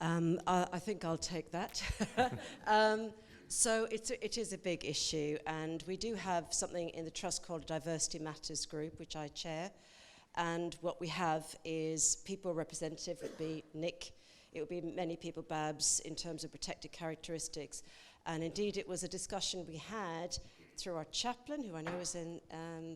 I think I'll take that. So it is a big issue, and we do have something in the Trust called a Diversity Matters group, which I chair. And what we have is people representative. It would be Nick, it would be many people, Babs, in terms of protected characteristics. And indeed, it was a discussion we had through our chaplain, who I know is in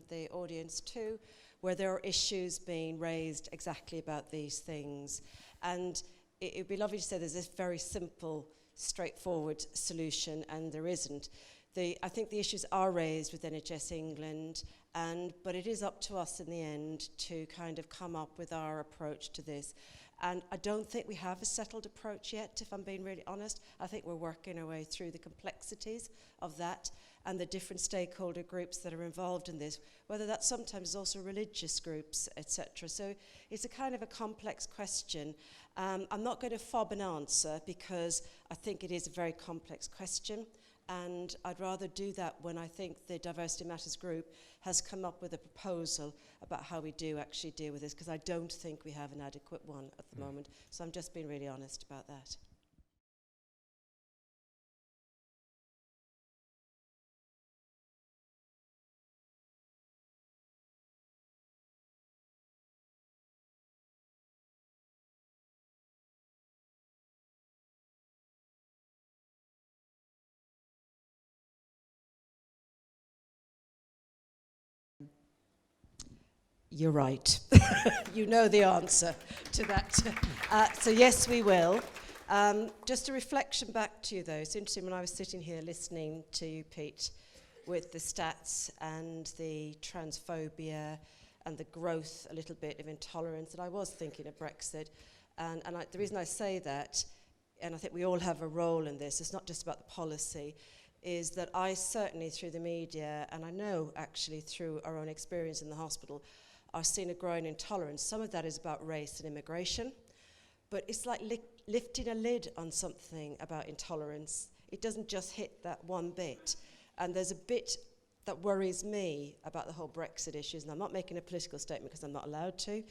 the audience too, where there are issues being raised exactly about these things. And it would be lovely to say there's this very simple, straightforward solution, and there isn't. I think the issues are raised with NHS England, but it is up to us in the end to kind of come up with our approach to this. And I don't think we have a settled approach yet, if I'm being really honest. I think we're working our way through the complexities of that and the different stakeholder groups that are involved in this, whether that's sometimes also religious groups, etc. So it's a kind of a complex question. I'm not going to fob an answer because I think it is a very complex question. And I'd rather do that when I think the Diversity Matters group has come up with a proposal about how we do actually deal with this, because I don't think we have an adequate one at the moment. So I'm just being really honest about that. You're right. You know the answer to that. So yes, we will. Just a reflection back to you, though. It's interesting, when I was sitting here listening to you, Pete, with the stats and the transphobia and the growth a little bit of intolerance, and I was thinking of Brexit. And the reason I say that, and I think we all have a role in this, it's not just about the policy, is that I certainly, through the media, and I know actually through our own experience in the hospital, are seeing a growing intolerance. Some of that is about race and immigration, but it's like lifting a lid on something about intolerance. It doesn't just hit that one bit. And there's a bit that worries me about the whole Brexit issues, and I'm not making a political statement because I'm not allowed to,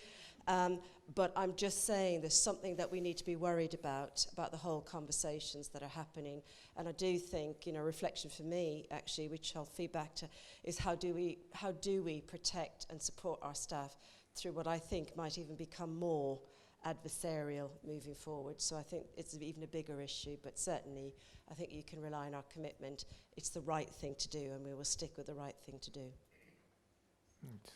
but I'm just saying there's something that we need to be worried about the whole conversations that are happening. And I do think, reflection for me, actually, which I'll feed back to, is how do we protect and support our staff through what I think might even become more adversarial moving forward. So I think it's even a bigger issue, but certainly I think you can rely on our commitment. It's the right thing to do, and we will stick with the right thing to do. Right.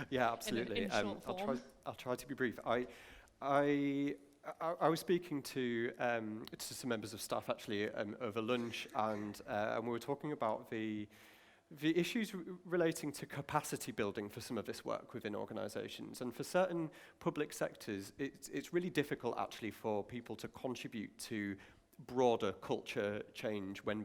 Yeah, absolutely. I'll try to be brief. I was speaking to some members of staff actually over lunch, and we were talking about the issues relating to capacity building for some of this work within organisations. And for certain public sectors, it's really difficult actually for people to contribute to broader culture change when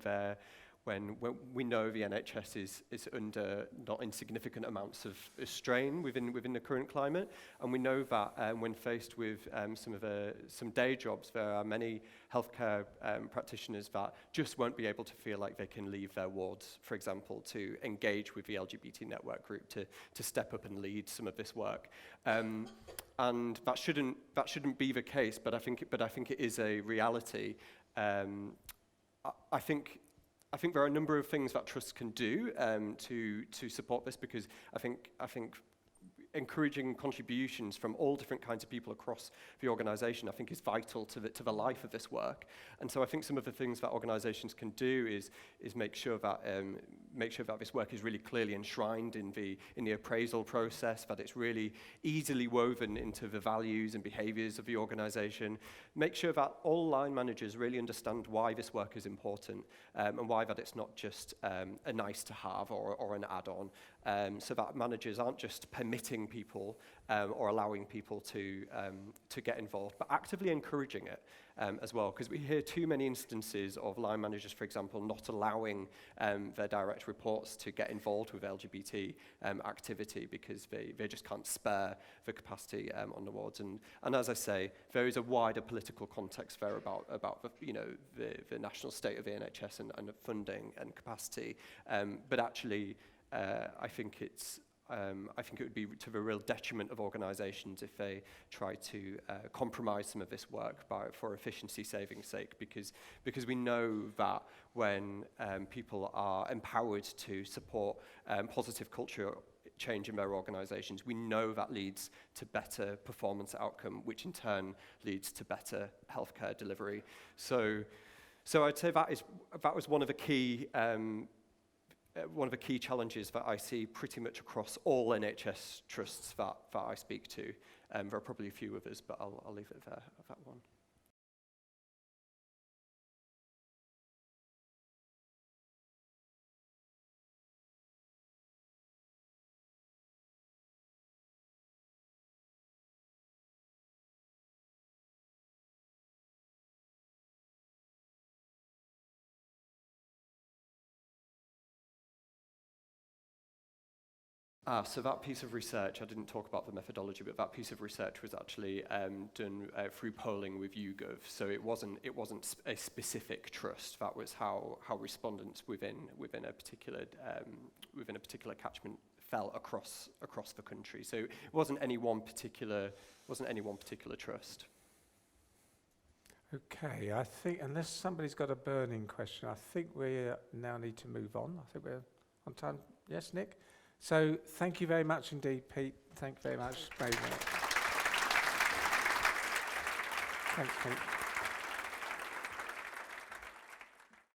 we know the NHS is under not insignificant amounts of strain within the current climate, and we know that when faced with some day jobs, there are many healthcare practitioners that just won't be able to feel like they can leave their wards, for example, to engage with the LGBT network group to step up and lead some of this work. And that shouldn't be the case, but I think it is a reality. I think there are a number of things that trusts can do to support this, because I think encouraging contributions from all different kinds of people across the organisation, I think, is vital to the life of this work. And so I think some of the things that organisations can do is make sure that this work is really clearly enshrined in the appraisal process, that it's really easily woven into the values and behaviours of the organisation. Make sure that all line managers really understand why this work is important, and why that it's not just a nice to have or an add-on. so that managers aren't just permitting people or allowing people to get involved, but actively encouraging it as well. Because we hear too many instances of line managers, for example, not allowing their direct reports to get involved with LGBT activity because they just can't spare the capacity on the wards. And as I say, there is a wider political context there about the national state of the NHS and the funding and capacity. But actually, I think it would be to the real detriment of organisations if they try to compromise some of this work for efficiency savings sake, because we know that when people are empowered to support positive culture change in their organisations, we know that leads to better performance outcome, which in turn leads to better healthcare delivery. So I'd say that was one of the key challenges that I see pretty much across all NHS trusts that I speak to. There are probably a few others, but I'll leave it there at that one. So that piece of research, I didn't talk about the methodology, but that piece of research was actually done through polling with YouGov. So it wasn't a specific trust. That was how respondents within a particular catchment fell across the country. So it wasn't any one particular trust. Okay, I think unless somebody's got a burning question, I think we now need to move on. I think we're on time. Yes, Nick? So thank you very much indeed, Pete. Thank you very much. Thanks, Pete.